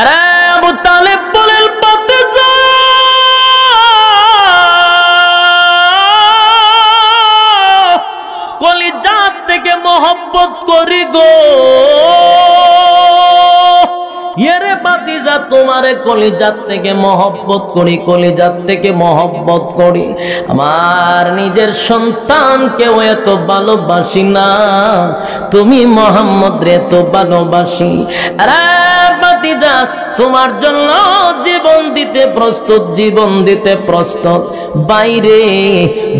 আরে আবু তালেব বলেন ভাতিজা কলিজাত থেকে মহব্বত করি গো, এরে ভাতিজা তোমারে কলিজাত থেকে মহব্বত করি, কলিজাত থেকে মহব্বত করি। আমার নিজের সন্তানকেও এত ভালোবাসি না, তুমি মুহাম্মদ রে এত ভালোবাসি। আরে ভাতিজা তোমার জন্য জীবন দিতে প্রস্তুত, জীবন দিতে প্রস্তুত। বাইরে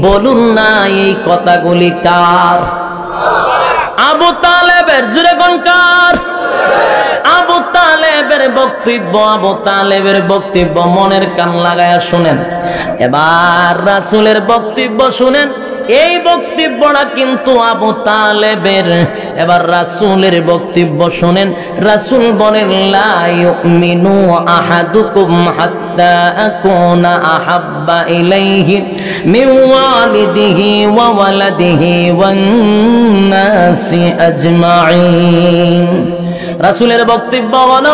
বলুন না এই কথাগুলি কার? আবু তালেবের। জুরে কোন কার? আবু তালেবের বক্তব্য, আবু তালেবের বক্তব্য মনের কান লাগায়া শুনেন। এবার রাসূলের বক্তব্য শুনেন। এই বক্তব্যটা কিন্তু আবু তালেবের। এবার রাসূলের বক্তব্য শুনেন। রাসূল বলেন লা ইউমিনু আহাদুকুম হাত্তা আকুনা আহাব্বা ইলাইহি মিন ওয়ালিদিহি ওয়া ওয়ালাদিহি ওয়ান নাসি আজমাইন। রাসূলের বক্তব্য হলো,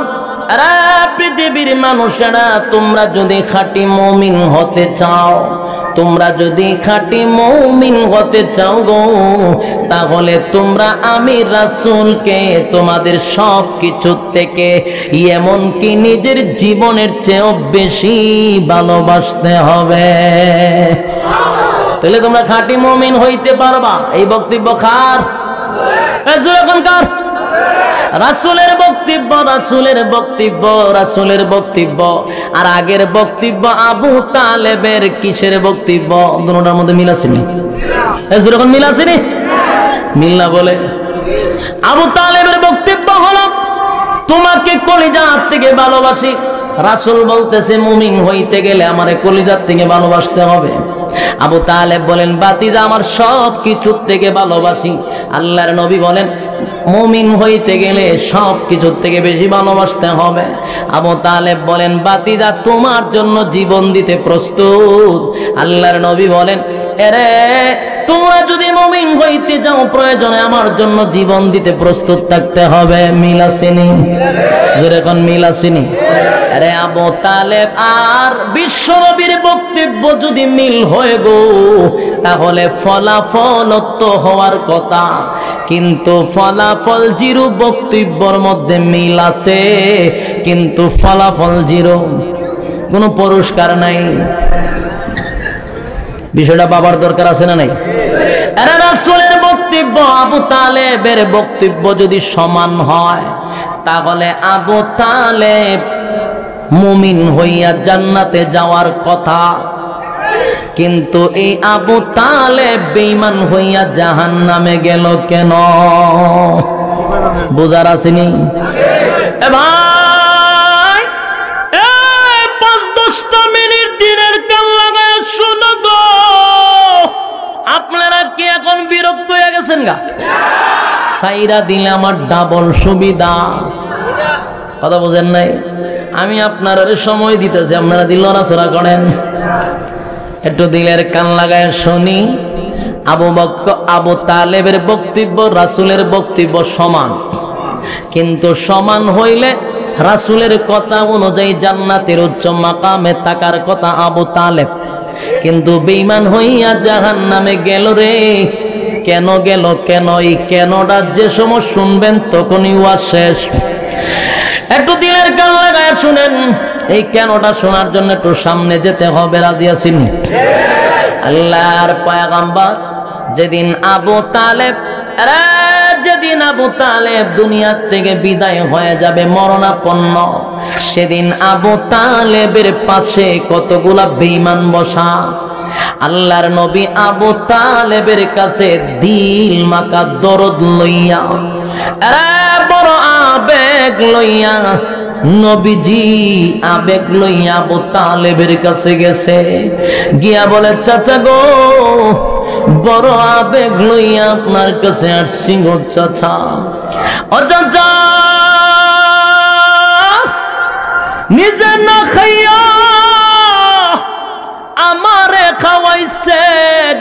আরে পৃথিবীর মানুষেরা তোমরা যদি খাঁটি মুমিন হতে চাও, তোমরা যদি খাঁটি মুমিন হতে চাও গো, তাহলে তোমরা আমি রাসূলকে তোমাদের সব কিছু থেকে এমনকি নিজের জীবনের চেয়েও বেশি ভালোবাসতে হবে। তাহলে তোমরা খাঁটি মুমিন হইতে পারবা। এই বক্তব্য কার? এখনকার রাসূলের বক্তব্য, রাসূলের বক্তব্য, রাসূলের বক্তব্য। আর আগের বক্তব্য আবু তালেবের। কিসের বক্তব্য? দুটোটার মধ্যে মিল আছে নি? এখন মিল আছে নি? মিল না বলে আবু তালেবের বক্তব্য হলো তোমাকে কলিজাত থেকে ভালোবাসি। রাসূল বলতেছে মুমিন হইতে গেলে আমারে কলিজাত থেকে ভালোবাসতে হবে। আবু তালেব বলেন ভাতিজা আমার সব কিছু থেকে ভালোবাসি। আল্লাহর নবী বলেন মুমিন হইতে গেলে সব কিছু থেকে বেশি ভালোবাসতে হবে। আবু তালেব বলেন ভাতিজা তোমার জন্য জীবন দিতে প্রস্তুত। আল্লাহর নবী বলেন এরে তোমরা যদি মুমিন হইতে যাও প্রয়োজনে আমার জন্য জীবন দিতে প্রস্তুত থাকতে হবে। মিল আসেনি? যেরকম মিল আসেনি? আরে আবু তালেব আর বিশ্বনবীর বক্তব্য যদি মিল হয়ে গো, তাহলে ফলাফল তো হওয়ার কথা, কিন্তু ফলাফল জিরো। বক্তব্যের মধ্যে মিল আছে কিন্তু ফলাফল জিরো, কোনো পুরস্কার নাই। বিষয়টা বাবার দরকার আছে না নাই? আরে রাসূলের বক্তব্য আবু তালেবের বক্তব্য যদি সমান হয়, তাহলে আবু তালেব মুমিন হইয়া জান্নাতে যাওয়ার কথা, কিন্তু এই আবু তালেব বেঈমান হইয়া জাহান্নামে গেল কেন? বুঝার আসেনি? এ ভাই ৫-১০টা মিনিট দিনের কান লাগায় শোনো গো। আপনারা কি এখন বিরক্ত হয়ে গেছেন গা? সাইরা দিলে আমার ডাবল সুবিধা। কথা বোঝেন নাই? আমি আপনারা সময় দিতেছি, আপনারা দিল নড়াচড়া করেন। একটু দিলের কান লাগায় শুনি। আবু তালেবের বক্তব্য রাসূলের বক্তব্য সমান, কিন্তু সমান হইলে রাসূলের কথা অনুযায়ী জান্নাতের উচ্চ মাকামে থাকার কথা আবু তালেব, কিন্তু বেঈমান হইয়া জাহান্নামে গেল রে। কেন গেল? কেন? এই কেনটা যে সময় শুনবেন তখনই ওয়াজ শেষ। একটু দিলের কান লাগায় শুনেন। এই কেনটা শোনার জন্য একটু সামনে যেতে হবে। রাজি আছেন? আল্লাহর পয়গম্বর যেদিন আবু তালেব যেদিন আবু তালেব দুনিয়া থেকে বিদায় হয়ে যাবে মরণাপন্ন, সেদিন আবু তালেবের পাশে কতগুলা বেঈমান বসা। আল্লাহর নবী আবু তালেবের কাছে দিল মাকা দরদ লইয়া, বড় আবেগ লইয়া নবীজি আবেগ লইয়া আবু তালেবের কাছে গেছে। গিয়া বলে চাচা গো, বড় আবেগ লইয়া আপনার কাছে আসছি গো চাচা। ও চাচা, নিজে না খাইয়া আমারে খাওয়াইছেন,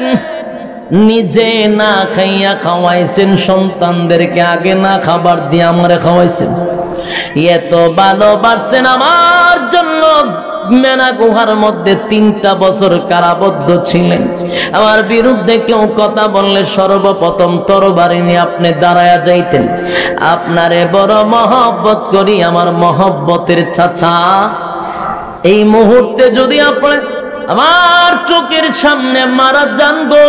নিজে না খাইয়া খাওয়াইছেন, সন্তানদেরকে আগে না খাবার দিয়ে আমারে খাওয়াইছেন। এত ভালোবাসছেন আমার জন্য মেনা গুহার মধ্যে 3টা বছর কারাবদ্ধ ছিলেন। আমার বিরুদ্ধে কেউ কথা বললে সর্বপ্রথম তরবারি নিয়ে আপনি দাঁড়ায়া যাইতেন। আপনারে বড় মহব্বত করি, আমার মহব্বতের চাচা। এই মুহূর্তে যদি আপনি আমার চোখের সামনে মারা যান গো,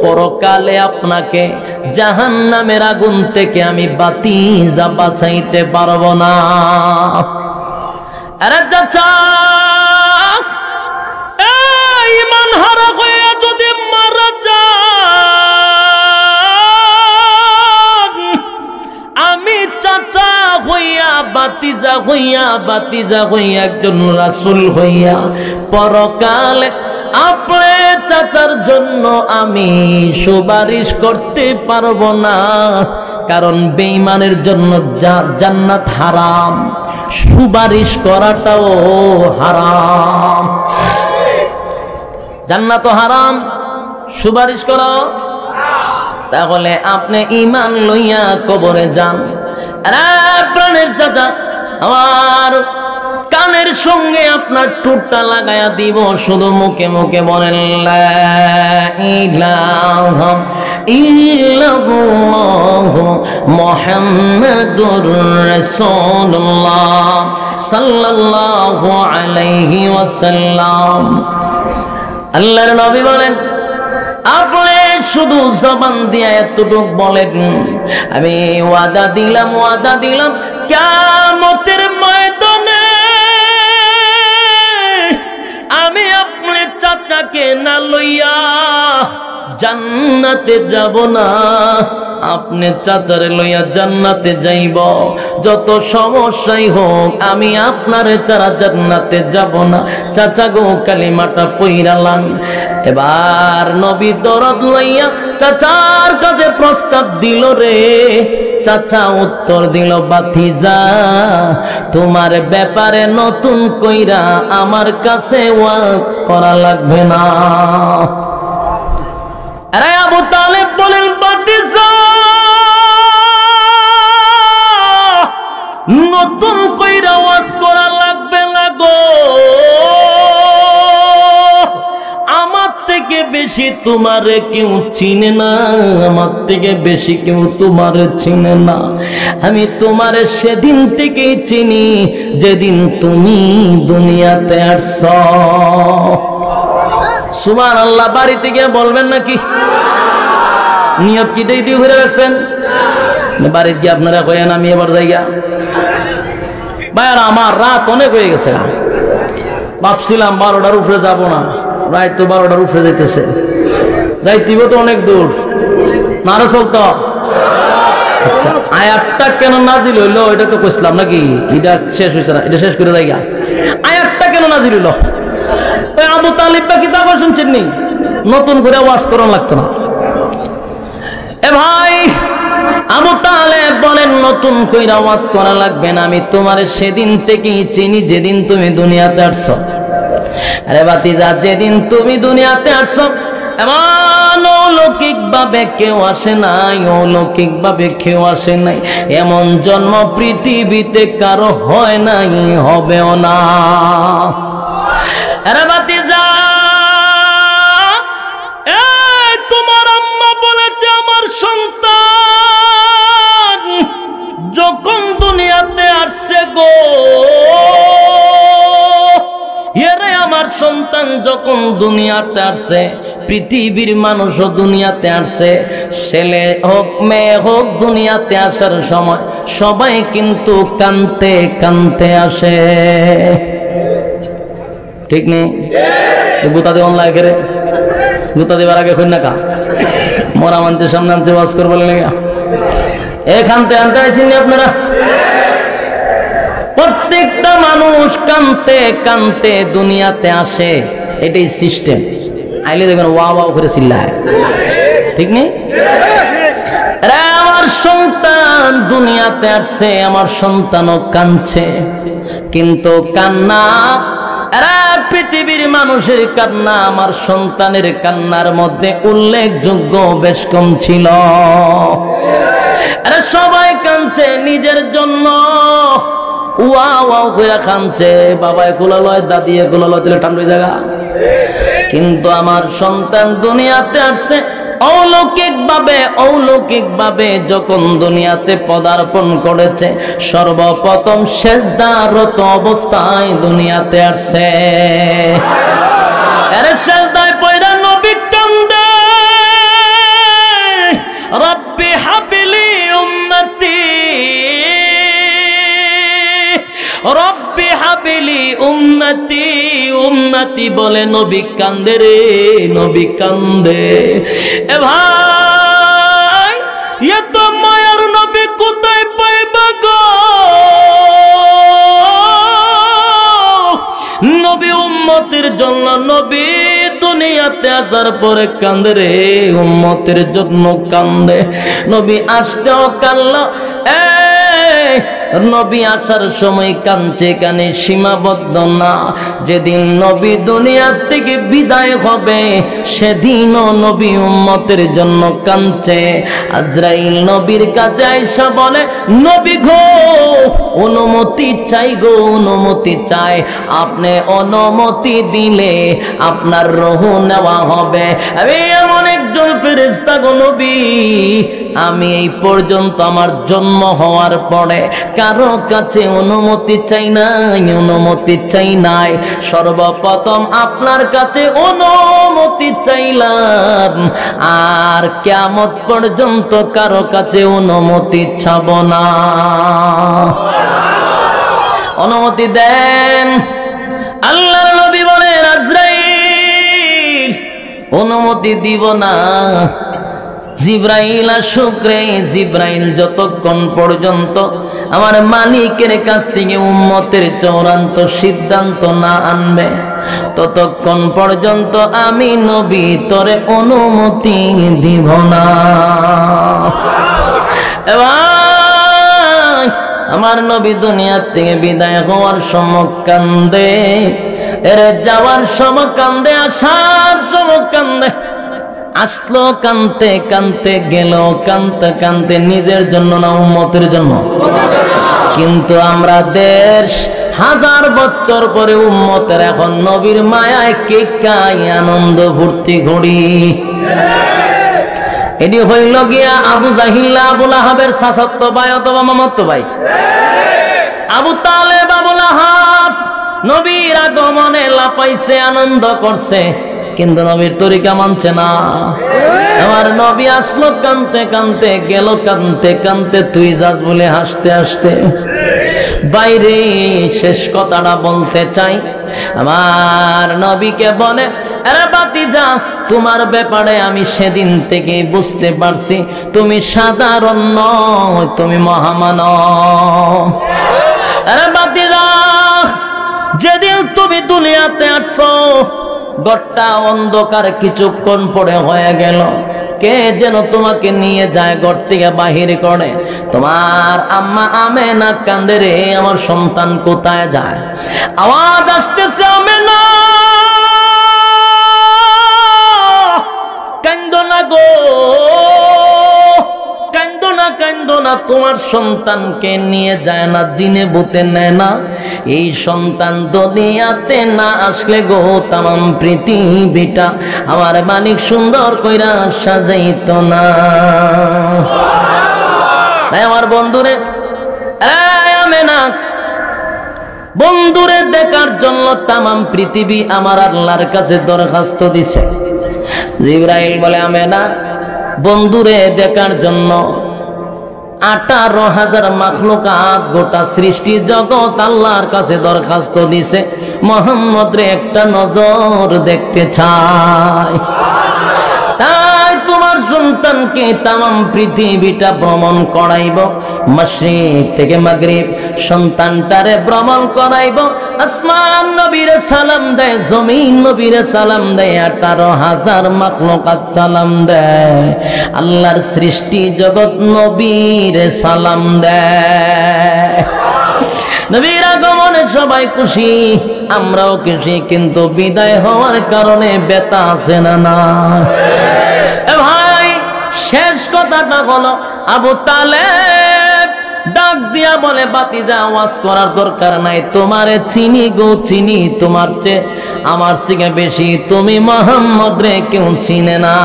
পরকালে আপনাকে জাহান্নামের আগুন থেকে আমি বাতিজা বাঁচাইতে পারবো না। আরে চাচা, ঈমান হারা হয়ে যদি মারা যান, আমি চাচা হইয়া বাতিজা হইয়া একজন রাসূল হইয়া পরকালে আপনার চাচার জন্য আমি সুপারিশ করতে পারবো না, কারণ বেঈমানের জন্য জান্নাত হারাম, সুপারিশ করাটাও হারাম। জান্নাত হারাম, সুপারিশ করা। তাহলে আপনি ঈমান লইয়া কবরে যান। আরে প্রাণের চাচা, আমার কানের সঙ্গে আপনার টুটটা লাগায়া দিব, শুধু মুখে মুখে বলেন লা ইলাহা ইল্লাল্লাহু মুহাম্মাদুর রাসূলুল্লাহ সাল্লাল্লাহু আলাইহি ওয়াসাল্লাম। আল্লাহর নবী বলেন, আপনি শুধু জবান দিয়ে এতটুক বলেন, আমি ওয়াদা দিলাম কিয়ামতের ময়দানে আমি আপনার চাচাকে না লইয়া জান্নাতে যাব না, আপনি চাচারে লইয়া জান্নাতে যাইব। যত সমস্যাই হোক আমি আপনারে ছাড়া জান্নাতে যাব না। চাচা গো, কালিমাটা পইরালাম। এবার নবী দরদ লইয়া চাচার কাছে প্রস্তাব দিল রে। চাচা উত্তর দিল, বাতিজা তোমার ব্যাপারে নতুন কইরা আমার কাছে ওয়াজ করা লাগবে না। আরে আবু তালেব বলেন, বাতিজা নতুন কইরা ওয়াজ করা লাগবে না গো, আমার থেকে বেশি তোমারে কেউ চিনে না, আমার থেকে বেশি কেউ তোমারে চিনে না। আমি তোমারে সেদিন থেকেই চিনি যেদিন তুমি দুনিয়াতে আসছ। সুবহানাল্লাহ। বাড়িতে গিয়ে বলবেন নাকি? নিয়ত কি দিয়ে ঘুরে রাখছেন? বাড়িতে গিয়ে আপনারা কয়েন আমি এবার যাইয়া ভাইয়ারা, আমার রাত অনেক হয়ে গেছে। ভাবছিলাম 12টার উপরে যাব না, রাত তো 12টার উপরে যাইতেছে। যাইতিব তো অনেক দূর, নারো চলতো। আচ্ছা, আয়াতটা কেন নাজিল হইলো এটা তো কইছিলাম নাকি? এটা শেষ হয়েছে না, এটা শেষ করে যাইয়া। আয়াতটা কেন নাজিল হইলো? ওই আবু তালিব বা কিতাব শুনছেন নি, নতুন করে ওয়াজ করানো লাগতো না। এ ভাই, আবু তালেব বলেন নতুন কইরা ওয়াজ করা লাগবে না, আমি তোমার সেদিন থেকেই চিনি যেদিন তুমি দুনিয়াতে আসছো। আরে বাতিজা, যেদিন তুমি দুনিয়াতে আসছো এমন অলৌকিক ভাবে কেউ আসে নাই, অলৌকিক ভাবে কেউ আসে নাই। এমন জন্ম পৃথিবীতে কারো হয় নাই, হবেও না। আরে বাতিজা, তোমার আম্মা বলেছে আমার সন্তান যখন দুনিয়াতে আসছে গো, এরে আমার সন্তান যখন দুনিয়াতে আসছে, পৃথিবীর মানুষও দুনিয়াতে আসছে, ছেলে হোক মেয়ে হোক, দুনিয়াতে আসার সময় সবাই কিন্তু কানতে কানতে আসে। ঠিক নেই? গুতা দেওয়ান লাগে রে, গুতা দেবার আগে কই না কা মরা মানুষের সামনে আনছে ওয়াজ করবো লেগা এখানতে আনতে আইসিনি আপনারা। প্রত্যেকটা মানুষ কানতে কানতে দুনিয়াতে আসে, এটাই সিস্টেম। আইলে দেখবেন ওয়া ওয়া করে চিল্লায়। ঠিক নেই? আমার সন্তান দুনিয়াতে আসছে, আমার সন্তানও কাঁদছে, কিন্তু কান্না পৃথিবীর মানুষের কান্না আমার সন্তানের কান্নার মধ্যে উল্লেখযোগ্য বেশ কম ছিল। সবাই কাঁদছে নিজের জন্য, ওয়া ওয়া করে কাঁদছে, বাবা এগুলো লয়, দাদি এগুলো লয়, দিলে ঠান্ডা জায়গা। কিন্তু আমার সন্তান দুনিয়াতে আসছে অলৌকিক ভাবে যখন দুনিয়াতে পদার্পণ করেছে, সর্বপ্রথম সেজদারত অবস্থায় দুনিয়াতে আসছে। আরে সেজদায় পয়রা নবী কান্দে, রব্বি হাবলি উম্মতি, রব্বি হাবলি উম্মতি, উম্মতি বলে নবী কান্দে রে, নবী কান্দে। এ ভাই, এত মায়ার নবী কোথায় পাইবা গো? নবী উম্মতের জন্য, নবী দুনিয়াতে আসার পরে কান্দে রে, উম্মতের জন্য কান্দে। নবী আসতেও কান্দলো, নবী আসার সময় কাঁদছে, কানে সীমাবদ্ধ না। যেদিন নবী দুনিয়া থেকে বিদায় হবে সেদিনও নবী উম্মতের জন্য কাঁদছে। আজরাইল নবীর কাছে আইসা বলে, নবী গো অনুমতি চাই গো, অনুমতি চাই, আপনি অনুমতি দিলে আপনার রূহ নেওয়া হবে। আমি এমন একজন ফেরেশতা গো নবী, আমি এই পর্যন্ত আমার জন্ম হওয়ার পরে কারো কাছে অনুমতি চাই নাই, অনুমতি চাই নাই, সর্বপ্রথম আপনার কাছে অনুমতি চাইলাম, আর কিয়ামত পর্যন্ত কারো কাছে অনুমতি চাব না। অনুমতি দেন। আল্লাহর নবী বলেন, আজরাইল অনুমতি দিব না। জিব্রাইল আসুক রে, জিব্রাইল যতক্ষণ পর্যন্ত আমার মালিকের কাছ থেকে উম্মতের চূড়ান্ত সিদ্ধান্ত না আনবে ততক্ষণ পর্যন্ত আমি নবী তোরে অনুমতি দিব না। এবার আমার নবী দুনিয়া থেকে বিদায় হওয়ার সময় কান্দে, এর যাওয়ার সময় কান্দে, আসার সময় কান্দে। আসলো কানতে কানতে, গেল কানতে কানতে, নিজের জন্য না উম্মতের জন্য। কিন্তু আমরা দেশ হাজার বছর পরে উম্মতের এখন নবীর মায়ায় কে কাই আনন্দ ফুর্তি ঘড়ি। এটি হইল গিয়া আবু জাহিল্লা আবু লাহাবের চাচাতো ভাই অথবা মামাতো ভাই। আবু তালেব আবু লাহাব নবীর আগমনে লাপাইছে, আনন্দ করছে, কিন্তু নবীর তরিকা মানছে না। আমার নবী আসলো কানতে কানতে, গেল কানতে কানতে, তুই যাস বলে হাসতে হাসতে। বাইরে শেষ কথাটা বলতে চাই, আমার নবীকে বলে, আরে বাতিজা, তোমার ব্যাপারে আমি সেদিন থেকে বুঝতে পারছি তুমি সাধারণ নও, তুমি মহামানব। আরে বাতিজা, যেদিন তুমি দুনিয়াতে আসছো ঘরটা অন্ধকার, কিছুক্ষণ পরে হয়ে গেল কে যেন তোমাকে নিয়ে যায়, ঘর থেকে বাহির করে। তোমার আম্মা আমেনা কান্দে রে, আমার সন্তান কোথায় যায়? আওয়াজ আসতেছে, আমেনা কান্দো না গো, কান্দো না, কান্দো না, তোমার সন্তানকে নিয়ে যায় না, জিনে ভূতে নেয় না। এই সন্তান দুনিয়াতে না আসলে গো তামাম পৃথিবীটা আমার মালিক সুন্দর কইরা সাজাইত না। তাই আমার বন্ধুরে, আমেনা বন্ধুরে দেখার জন্য তামাম পৃথিবী আমার আল্লাহর কাছে দরখাস্ত দিছে। জিবরাইল বলে, আমেনা বন্ধুরে দেখার জন্য 18,000 মাখলুকাত, গোটা সৃষ্টি জগৎ আল্লাহর কাছে দরখাস্ত দিছে, মুহাম্মদ রে একটা নজর দেখতে চায়। তাই তোমার সন্তানকে তামাম পৃথিবীটা ভ্রমণ করাইব, মাশরিক থেকে মাগরিব সন্তানটারে ভ্রমণ করাইব। আসমান নবীরে সালাম দেয়, জমিন নবীরে সালাম দেয়, 18,000 মাখলুকাত সালাম দেয়, আল্লাহর সৃষ্টি জগৎ নবীরে সালাম দেয়। নবীর আগমনে সবাই খুশি, আমরাও খুশি, কিন্তু বিদায় হওয়ার কারণে ব্যথা আছে না না? ভাই শেষ কথাটা হলো, আবু তালেব ডাক দিয়া বলে, বাতিজা আওয়াজ করার দরকার নাই, তোমারে চিনি গো চিনি, তোমার চেয়ে আমার থেকে বেশি তুমি মুহাম্মদ রে কেউ চিনে না।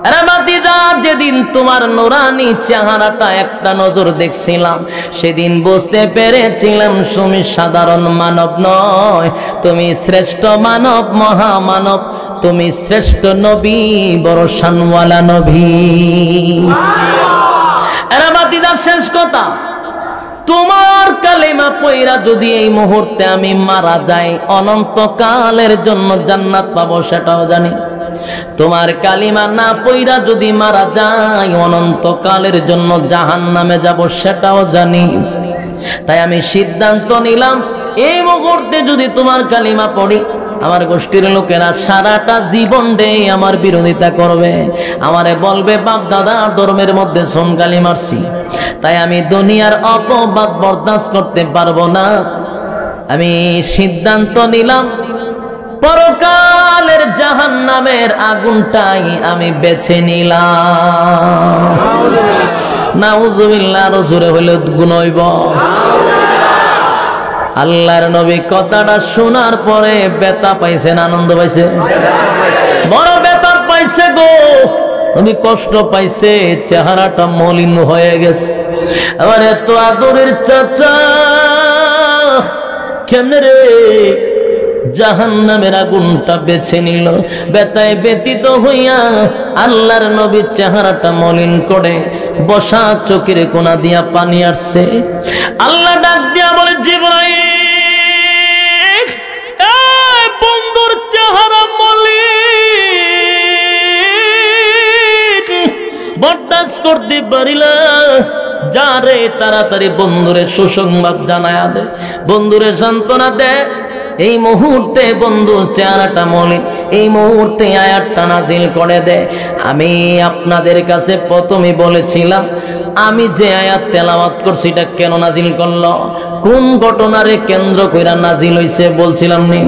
আরে বাতিজা, যেদিন তোমার নুরানি চেহারাটা একটা নজর দেখছিলাম, সেদিন বুঝতে পেরেছিলাম তুমি সাধারণ মানব নয়, তুমি শ্রেষ্ঠ মানব, মহামানব, তুমি শ্রেষ্ঠ নবী, বড় শানওয়ালা নবী। আরে বাতিজা, শেষ কথা, তোমার কালেমা পয়রা যদি এই মুহূর্তে আমি মারা যাই, অনন্তকালের জন্য জান্নাত পাবো সেটাও জানি। তোমার কালিমা না পয়রা যদি মারা যায়, অনন্তকালের জন্য জাহান্নামে যাব সেটাও জানি। তাই আমি সিদ্ধান্ত নিলাম, এই মুহূর্তে যদি তোমার কালিমা পড়ি, আমার গোষ্ঠীর লোকেরা সারাটা জীবন দেই আমার বিরোধিতা করবে, আমারে বলবে বাপ দাদা ধর্মের মধ্যে সোনকালি মারছি। তাই আমি দুনিয়ার অপবাদ বরদাস্ত করতে পারবো না। আমি সিদ্ধান্ত নিলাম, পরকালের জাহান্নামের আগুনটাই আমি বেছে নিলাম। নাউজুবিল্লাহ, জোরে হইলে গুণ হইব। আল্লাহর নবী কথাটা শোনার পরে ব্যথা পাইছেন, আনন্দ পাইছে? বড় ব্যথা পাইছে গো, নবী কষ্ট পাইছে, চেহারাটা মলিন হয়ে গেছে। আবার এত আদরের চাচা কেমনে রে জাহান্নামের আগুনটা বেছে নিল? ব্যথায় ব্যতীত হইয়া আল্লাহর নবীর চেহারাটা মলিন করে বসা চোখের কোনা দিয়া পানি আসছে। আল্লাহ ডাক দিয়া বলে, জিবরাইল, বন্ধুর চেহারা মলিন, বরদাস্ত করতে পারিলা, যারে তাড়াতাড়ি বন্ধুরে সুসংবাদ জানায়া দে, বন্ধুরে সান্ত্বনা দে। এই মুহূর্তে বন্ধু চেহারাটা মলিন, এই মুহূর্তে আয়াতটা নাজিল করে দে। আমি আপনাদের কাছে প্রথমে বলেছিলাম, আমি যে আয়াত তেলাওয়াত করছি এটা কেন নাজিল করলো, কোন ঘটনারে কেন্দ্র কইরা নাজিল হইছে বলছিলাম নি?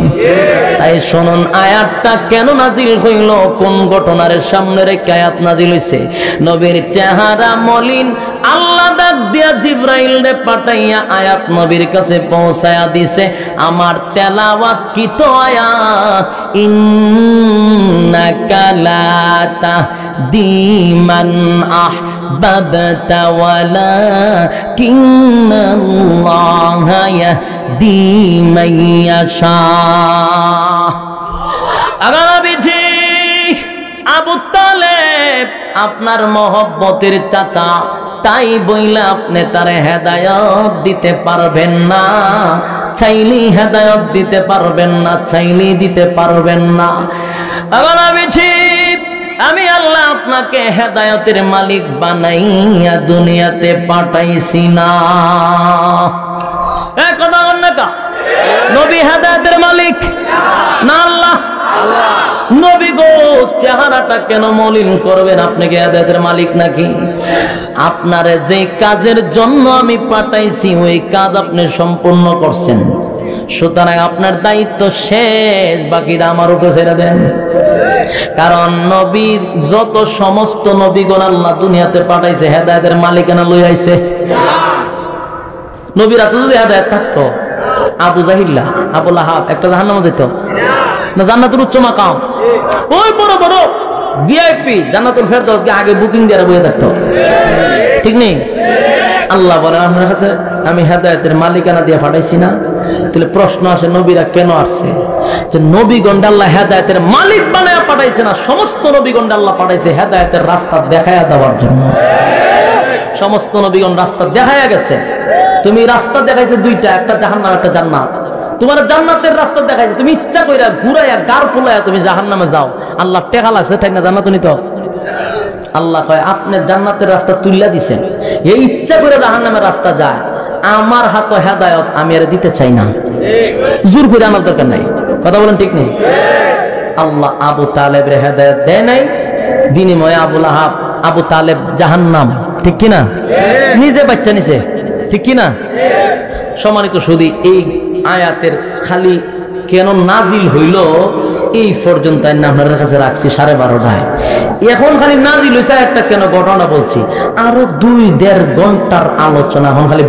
তাই শুনুন, আয়াতটা কেন নাজিল হইল, কোন ঘটনারে সামনে রেখে আয়াত নাজিল হইছে। নবীর চেহারা মলিন, আল্লাহ ডাক দিয়া জিবরাইল রে পাঠাইয়া আয়াত নবীর কাছে পৌঁছায়া দিছে। আমার তেলাওয়াত কি তো আয়াত, ইন্নাকা লা তাহদি মান আহবাবতা ওয়ালাকিন্নাল্লাহা ইয়াহদি মান ইয়াশা। আবার নবীজি আবু তালেব আপনার মহব্বতের চাচা, তাই বইলা আপনি তারে হেদায়েত দিতে পারবেন না, চাইলেই হেদায়েত দিতে পারবেন না, চাইলেই দিতে পারবেন না। আবার নবীজি, আমি আল্লাহ আপনাকে হেদায়েতের মালিক বানাইয়া দুনিয়াতে পাঠাইছি না। কথা বল না, নবী হেদায়েতের মালিক না আল্লাহ? নবী গো, চেহারাটা কেন মলিন করবেন? আপনি কি হেদায়েতের মালিক নাকি? আপনারে যে কাজের জন্য আমি পাঠাইছি ওই কাজ আপনি সম্পূর্ণ করছেন, সুতরাং আপনার দায়িত্ব শেষ, বাকিটা আমার উপরে ছেড়ে দেন। কারণ নবীর যত সমস্ত নবীগণ আল্লাহ দুনিয়াতে পাঠাইছে হেদায়েতের মালিকানা লই আইছে। নবীরা তো যদি হেদায়েত থাকতো, আবু জাহিল্লা, আবু লাহাব একটা জাহান্নামে যেত না? জান্নাতুল উচ্চ মাকাম, ওই বড় বড় ভিআইপি জান্নাতুল ফেরদাউসকে আগে বুকিং দিয়ে বসে থাকতো, ঠিক নেই? আল্লাহ বলে, আপনার কাছে আমি হেদায়েতের মালিকানা দিয়ে পাঠাইছি না? তাহলে প্রশ্ন আসে, নবীরা কেন আসছে? যে নবীগণ আল্লাহ হেদায়েতের মালিক বানায়া পাঠাইছে না, সমস্ত নবীগণ আল্লাহ পাঠাইছে হেদায়েতের রাস্তা দেখায়া দেওয়ার জন্য। সমস্ত নবীগণ রাস্তা দেখায়া গেছে। তুমি রাস্তা দেখাইছে দুইটা, একটা জাহান্নাম, একটা জান্নাত। তোমার জান্নাতের রাস্তা দেখাইছে, তুমি ইচ্ছা কইরা ঘুরাইয়া গার ফুলাইয়া তুমি জাহান্নামে যাও, আল্লাহ টেকা লাগছে তাই না জান্নাত নিত? আল্লাহ কয়, আপনি জান্নাতের রাস্তা তুইলা দিছেন, এই ইচ্ছা করে জাহান্নামের রাস্তা যায়, আমার হাতে হেদায়েত আমি আর দিতে চাই না, জোর করে আমার দরকার নাই। কথা বলেন ঠিক নেই? আল্লাহ আবু তালেবের হেদায়েত দেয় নাই, বিনিময়ে আবু লাহাব, আবু তালেব জাহান্নাম, ঠিক কিনা? নিজে বাচ্চা নিছে, ঠিক কিনা? সম্মানিত শুধু এই আয়াতের খালি কেন নাজিল হইল এই পর্যন্ত আপনাদের কাছে রাখছি 12:30টায়। এখন খালি নাজিল হয়েছে একটা কেন ঘটনা বলছি, আরো 2-1.5 ঘন্টার আলোচনা এখন খালি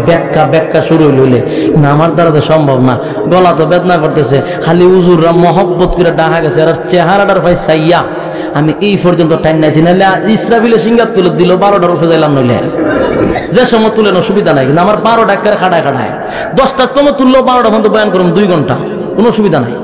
ব্যাখ্যা শুরু হইলে না আমার দ্বারা তো সম্ভব না। গলা তো বেদনা করতেছে, খালি হুজুররা মহব্বত করে ডাহা গেছে আর চেহারাটার ভাই সাইয়া আমি এই পর্যন্ত টাইম নাইছি, নাহলে ইসরাফিলে সিঙ্গার তুলে দিল 12টার উঠে যাইলাম, নইলে যে সময় তুলেন অসুবিধা নাই, কিন্তু আমার 12 টাকার খাটায় 10টার তম তুললেও 12টা পর্যন্ত বয়ান করুন 2 ঘন্টা, কোনো অসুবিধা নাই।